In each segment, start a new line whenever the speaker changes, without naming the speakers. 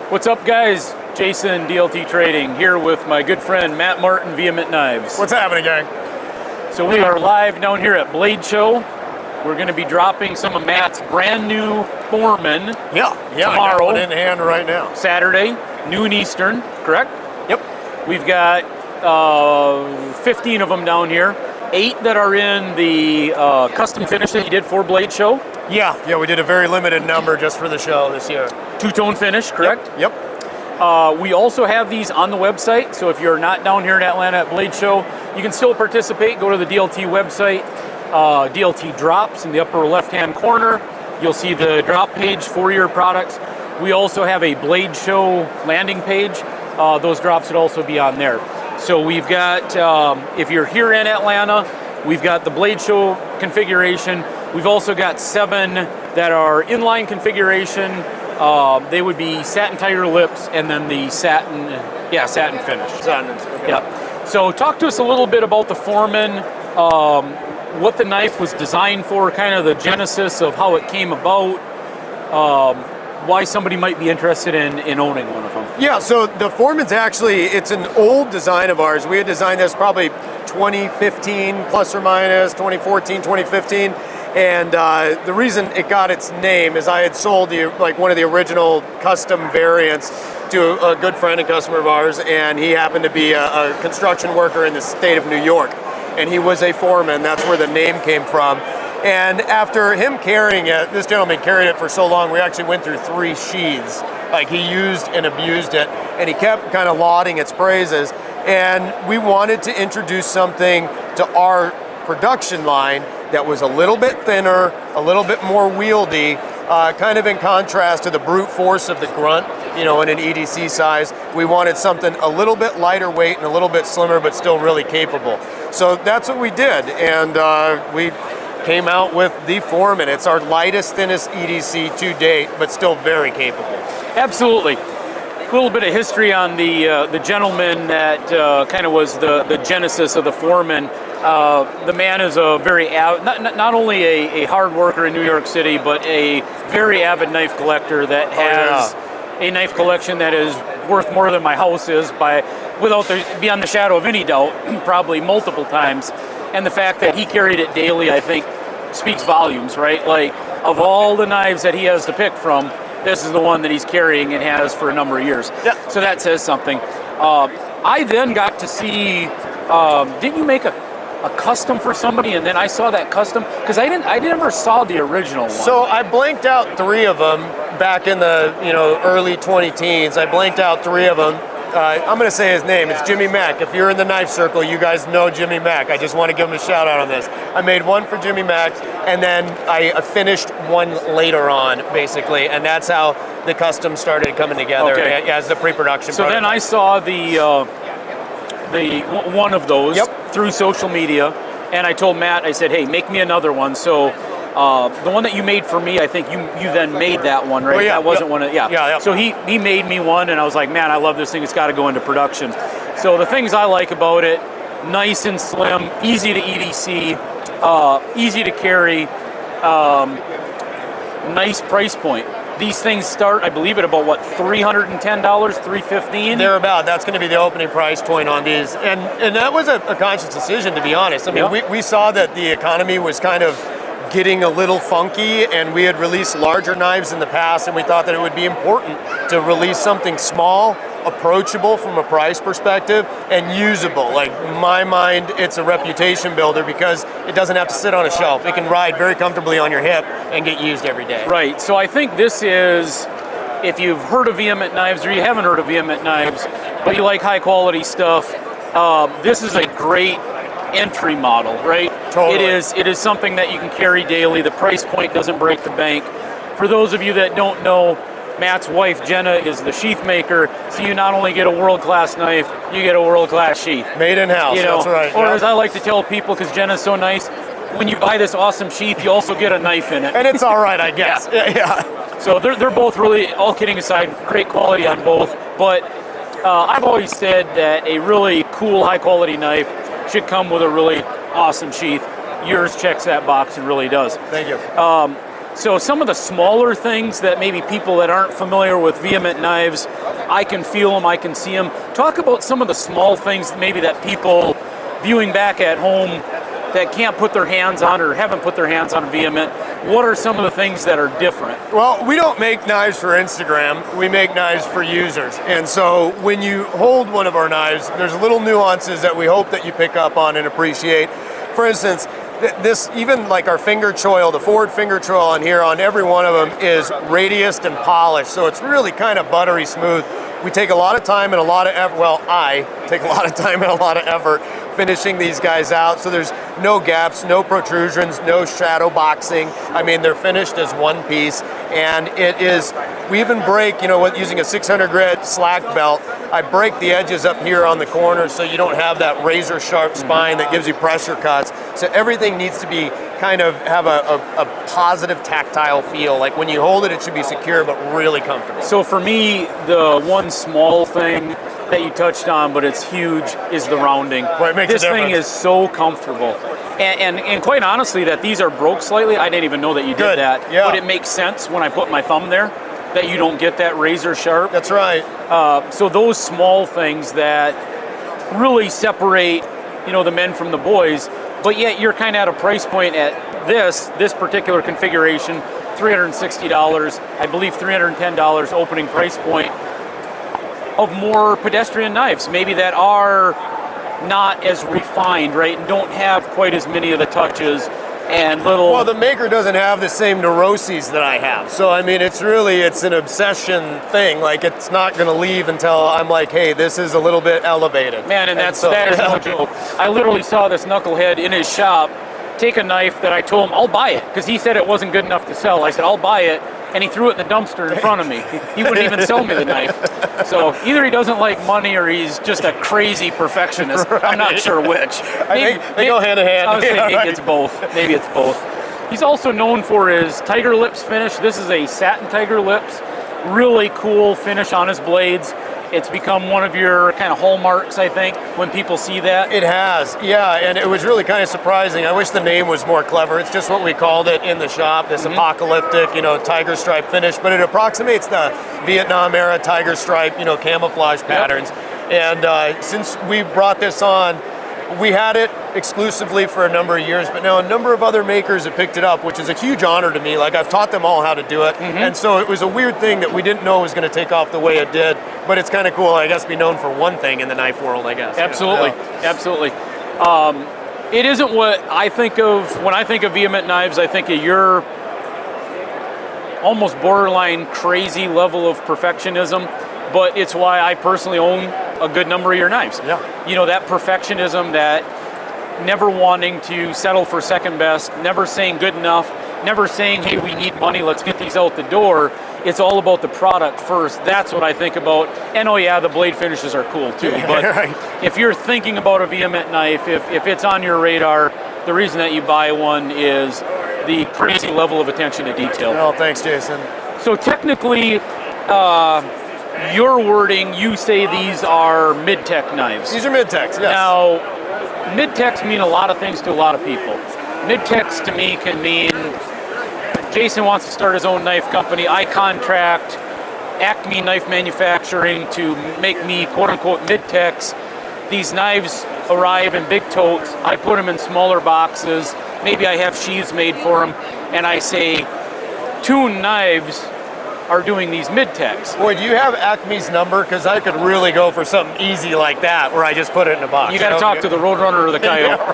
What's up, guys? Jason, DLT Trading, here with my good friend Matt Martin, Vehement Knives.
What's happening, gang?
So we are live down here at Blade Show. We're going to be dropping some of Matt's brand new Foreman
Yeah,
tomorrow.
I got one in hand right now.
Saturday, noon Eastern, correct?
Yep.
We've got 15 of them down here. 8 that are in the custom finish that you did for Blade Show.
Yeah, we did a very limited number just for the show this year.
Two-tone finish, correct?
Yep.
We also have these on the website, so if you're not down here in Atlanta at Blade Show, you can still participate. Go to the DLT website, DLT drops in the upper left-hand corner. You'll see the drop page for your products. We also have a Blade Show landing page. Those drops would also be on there. So we've got, if you're here in Atlanta, we've got the Blade Show configuration. We've also got 7 that are inline configuration. They would be satin tiger lips and then the satin finish.
Okay.
Yeah. So talk to us a little bit about the Foreman, what the knife was designed for, kind of the genesis of how it came about, why somebody might be interested in owning one of them.
Yeah, so the Foreman's actually, it's an old design of ours. We had designed this probably 2015 plus or minus, 2014, 2015. And the reason it got its name is I had sold one of the original custom variants to a good friend and customer of ours, and he happened to be a construction worker in the state of New York. And he was a foreman, that's where the name came from. And after him carrying it, this gentleman carried it for so long, we actually went through 3 sheaths. Like, he used and abused it, and he kept kind of lauding its praises. And we wanted to introduce something to our production line that was a little bit thinner, a little bit more wieldy, kind of in contrast to the brute force of the grunt, in an EDC size. We wanted something a little bit lighter weight and a little bit slimmer, but still really capable. So that's what we did, and we came out with the Foreman. It's our lightest, thinnest EDC to date, but still very capable.
Absolutely. A little bit of history on the gentleman that kind of was the genesis of the Foreman. The man is a very not only a hard worker in New York City, but a very avid knife collector that has a knife collection that is worth more than my house is beyond the shadow of any doubt, probably multiple times. And the fact that he carried it daily, I think, speaks volumes, right? Like, of all the knives that he has to pick from, this is the one that he's carrying and has for a number of years.
Yeah.
So that says something. I then got to see, didn't you make a custom for somebody, and then I saw that custom? Because I never saw the original one.
So I blanked out 3 of them back in the early 20-teens. I blanked out 3 of them. I'm going to say his name. It's Jimmy Mack. If you're in the knife circle, you guys know Jimmy Mack. I just want to give him a shout out on this. I made one for Jimmy Mack, and then I finished one later on, basically, and that's how the custom started coming together as the pre-production.
So then I saw the one of those through social media, and I told Matt, I said, hey, make me another one. So the one that you made for me, I think you then made that one, right?
Oh, yeah.
That wasn't one of, So he made me one, and I was like, man, I love this thing. It's got to go into production. So the things I like about it, nice and slim, easy to EDC, easy to carry, nice price point. These things start, I believe, at about $310, $315.
They're about. That's going to be the opening price point on these, and that was a conscious decision, to be honest. I mean, we saw that the economy was kind of getting a little funky, and we had released larger knives in the past, and we thought that it would be important to release something small, approachable from a price perspective, and usable. Like, in my mind, it's a reputation builder because it doesn't have to sit on a shelf. It can ride very comfortably on your hip and get used every day.
Right, so I think this is, if you've heard of Vehement Knives or you haven't heard of Vehement Knives, but you like high quality stuff, this is a great entry model, right?
Totally.
It is something that you can carry daily. The price point doesn't break the bank. For those of you that don't know, Matt's wife, Jenna, is the sheath maker, so you not only get a world-class knife, you get a world-class sheath.
Made in-house, that's right.
Or as I like to tell people, because Jenna's so nice, when you buy this awesome sheath, you also get a knife in it.
And it's all right, I guess. Yeah.
So they're both really, all kidding aside, great quality on both. But I've always said that a really cool, high-quality knife should come with a really awesome sheath. Yours checks that box and really does.
Thank you.
So some of the smaller things that maybe people that aren't familiar with Vehement Knives, I can feel them, I can see them. Talk about some of the small things maybe that people viewing back at home that can't put their hands on or haven't put their hands on Vehement. What are some of the things that are different?
Well, we don't make knives for Instagram. We make knives for users. And so when you hold one of our knives, there's little nuances that we hope that you pick up on and appreciate. For instance, this, even like our finger choil, the forward finger choil on here, on every one of them is radiused and polished. So it's really kind of buttery smooth. We take a lot of time and a lot of effort, well, I take a lot of time and a lot of effort finishing these guys out. So there's no gaps, no protrusions, no shadow boxing. I mean, they're finished as one piece. And it is, we even break, using a 600 grit slack belt, I break the edges up here on the corners so you don't have that razor sharp spine that gives you pressure cuts. So everything needs to be kind of have a positive tactile feel. Like when you hold it, it should be secure but really comfortable.
So for me, the one small thing that you touched on, but it's huge, is the rounding.
Well, it makes
this
a difference.
thing is so comfortable. And quite honestly, that these are broke slightly, I didn't even know that you did
Good.
that.
Yeah.
But it makes sense when I put my thumb there that you don't get that razor sharp.
That's right.
So those small things that really separate, the men from the boys, but yet you're kind of at a price point at this particular configuration, $360, I believe $310 opening price point, of more pedestrian knives, maybe that are not as refined, right, and don't have quite as many of the touches and little...
Well, the maker doesn't have the same neuroses that I have. So, I mean, it's an obsession thing. Like, it's not going to leave until I'm like, hey, this is a little bit elevated.
Man, and that is no joke. I literally saw this knucklehead in his shop take a knife that I told him, I'll buy it, because he said it wasn't good enough to sell. I said, I'll buy it, and he threw it in the dumpster in front of me. He wouldn't even sell me the knife. So either he doesn't like money or he's just a crazy perfectionist. Right. I'm not sure which.
I think they go hand in hand.
I was saying maybe it's both. Maybe it's both. He's also known for his tiger lips finish. This is a satin tiger lips. Really cool finish on his blades. It's become one of your kind of hallmarks, I think, when people see that.
It has, yeah, and it was really kind of surprising. I wish the name was more clever. It's just what we called it in the shop, this apocalyptic, tiger stripe finish, but it approximates the Vietnam era tiger stripe, camouflage patterns. Yep. And since we brought this on, we had it exclusively for a number of years, but now a number of other makers have picked it up, which is a huge honor to me. Like, I've taught them all how to do it, and so it was a weird thing that we didn't know was going to take off the way it did, but it's kind of cool, I guess, to be known for one thing in the knife world, I guess.
Absolutely, absolutely. It isn't what I think of. When I think of Vehement Knives, I think of your almost borderline crazy level of perfectionism, but it's why I personally own a good number of your knives.
Yeah.
That perfectionism, that never wanting to settle for second best, never saying good enough, never saying, hey, we need money, let's get these out the door. It's all about the product first. That's what I think about. And oh yeah, the blade finishes are cool too. But
Right.
If you're thinking about a Vehement knife, if it's on your radar, the reason that you buy one is the crazy level of attention to detail.
Oh, thanks, Jason.
So technically, your wording, you say these are midtech knives.
These are midtechs, yes.
Now, midtechs mean a lot of things to a lot of people. Midtechs to me can mean Jason wants to start his own knife company. I contract Acme Knife Manufacturing to make me quote-unquote midtechs. These knives arrive in big totes. I put them in smaller boxes. Maybe I have sheaths made for them. And I say, Toon Knives are doing these midtechs.
Boy, do you have Acme's number? Because I could really go for something easy like that, where I just put it in a box.
You got to talk to the Roadrunner or the Coyote.
Yeah,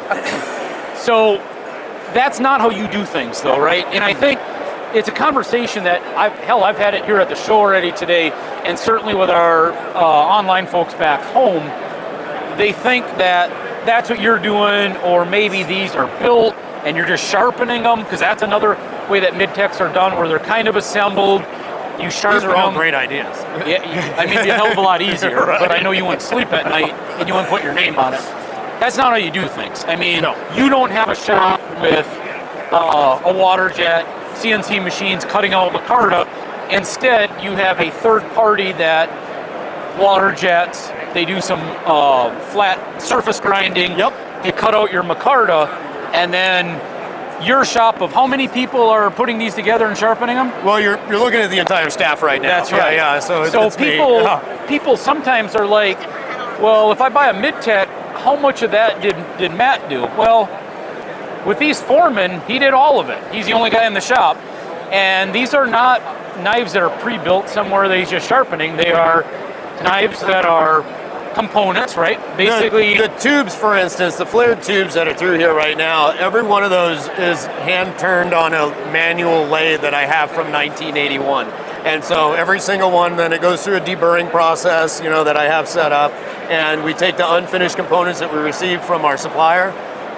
right.
So that's not how you do things, though, right? And I think it's a conversation that I've had it here at the show already today, and certainly with our online folks back home. They think that that's what you're doing, or maybe these are built and you're just sharpening them, because that's another way that midtechs are done, where they're kind of assembled. You sharpen
These are all
them.
great ideas.
Yeah, I mean, it'd be a hell of a lot easier,
Right.
but I know you wouldn't sleep at night and you wouldn't put your name on it. That's not how you do things. I mean,
No.
You don't have a shop with a water jet, CNC machines cutting out micarta. Instead, you have a third party that water jets, they do some flat surface grinding.
Yep.
They cut out your micarta, and then your shop of how many people are putting these together and sharpening them?
Well, you're looking at the entire staff right now.
That's right.
Yeah. So it's
people
me. Yeah.
people sometimes are like, well, if I buy a midtech, how much of that did Matt do? Well, with these Foreman, he did all of it. He's the only guy in the shop, and these are not knives that are pre-built somewhere that he's just sharpening. They are knives that are components, right? Basically,
the tubes, for instance, the flared tubes that are through here right now, every one of those is hand turned on a manual lathe that I have from 1981. And so every single one, then it goes through a deburring process, that I have set up, and we take the unfinished components that we receive from our supplier.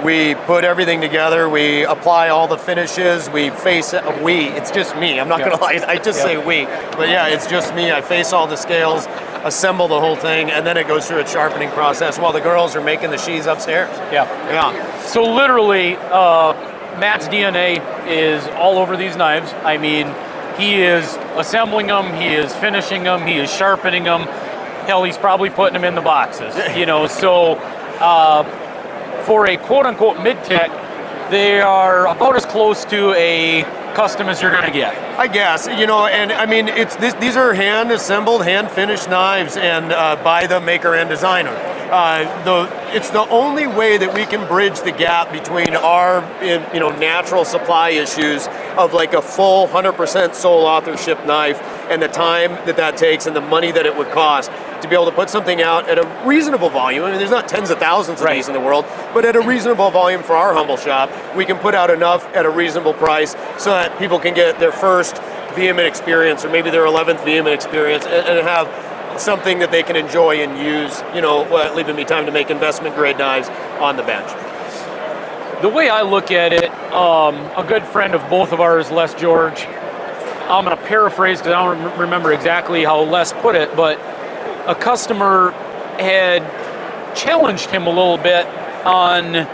We put everything together. We apply all the finishes. We face it. It's just me. I'm not gonna lie. I just say we, but yeah, it's just me. I face all the scales, assemble the whole thing, and then it goes through a sharpening process while the girls are making the sheaths upstairs. Yeah.
So literally, Matt's DNA is all over these knives. I mean, he is assembling them. He is finishing them. He is sharpening them. Hell, he's probably putting them in the boxes. So. For a quote-unquote mid-tech, they are about as close to a custom as you're going to get.
I guess, and I mean, these are hand-assembled, hand-finished knives, and by the maker and designer. It's the only way that we can bridge the gap between our, natural supply issues of like a full 100% sole authorship knife and the time that takes and the money that it would cost to be able to put something out at a reasonable volume. I mean, there's not tens of thousands of these in the world, but at a reasonable volume for our humble shop, we can put out enough at a reasonable price so that people can get their first Vehement experience or maybe their 11th Vehement experience and have something that they can enjoy and use, leaving me time to make investment grade knives on the bench.
The way I look at it, a good friend of both of ours, Les George, I'm going to paraphrase because I don't remember exactly how Les put it, but a customer had challenged him a little bit on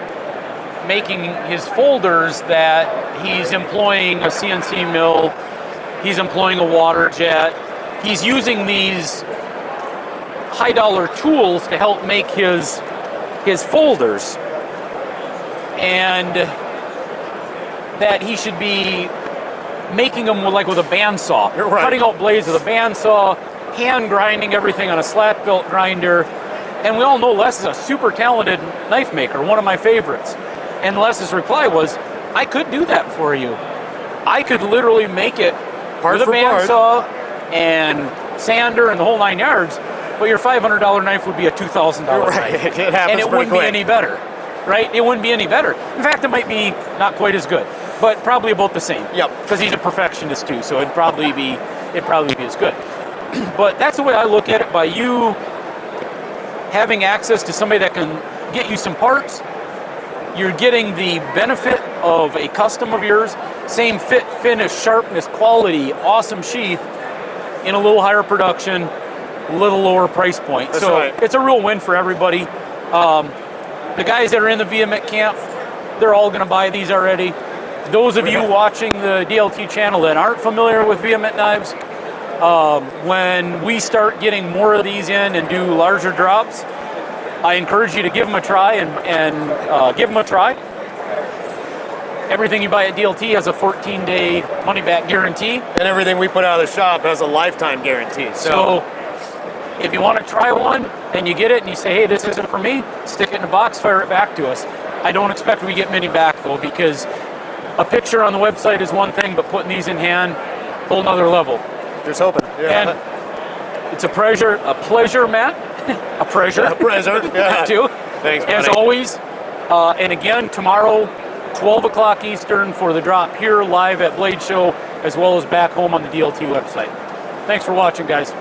making his folders that he's employing a CNC mill, he's employing a water jet, he's using these high dollar tools to help make his folders, and that he should be making them with a bandsaw, cutting out blades with a bandsaw, hand grinding everything on a slat belt grinder. And we all know Les is a super talented knife maker, one of my favorites. And Les's reply was, I could do that for you. I could literally make it with a bandsaw and sander and the whole 9 yards, but your $500 knife would be a $2,000 knife. And it wouldn't be any better, right? It wouldn't be any better. In fact, it might be not quite as good, but probably about the same.
Yep.
Because he's a perfectionist too, so it'd probably be as good. But that's the way I look at it. By you having access to somebody that can get you some parts, you're getting the benefit of a custom of yours, same fit, finish, sharpness, quality, awesome sheath in a little higher production, a little lower price point.
That's
so
right.
It's a real win for everybody. The guys that are in the Vehement camp, they're all going to buy these already. Those of you watching the DLT channel that aren't familiar with Vehement Knives, when we start getting more of these in and do larger drops, I encourage you to give them a try and give them a try. Everything you buy at DLT has a 14-day money-back guarantee.
And everything we put out of the shop has a lifetime guarantee.
So if you want to try one and you get it and you say, hey, this isn't for me, stick it in a box, fire it back to us. I don't expect we get many back, though, because a picture on the website is one thing, but putting these in hand, whole nother level.
Just hoping. Yeah.
And it's a pleasure, Matt. a pleasure.
Yeah.
Too.
Thanks, buddy.
As always. And again, tomorrow, 12 o'clock Eastern for the drop here live at Blade Show, as well as back home on the DLT website. Thanks for watching, guys.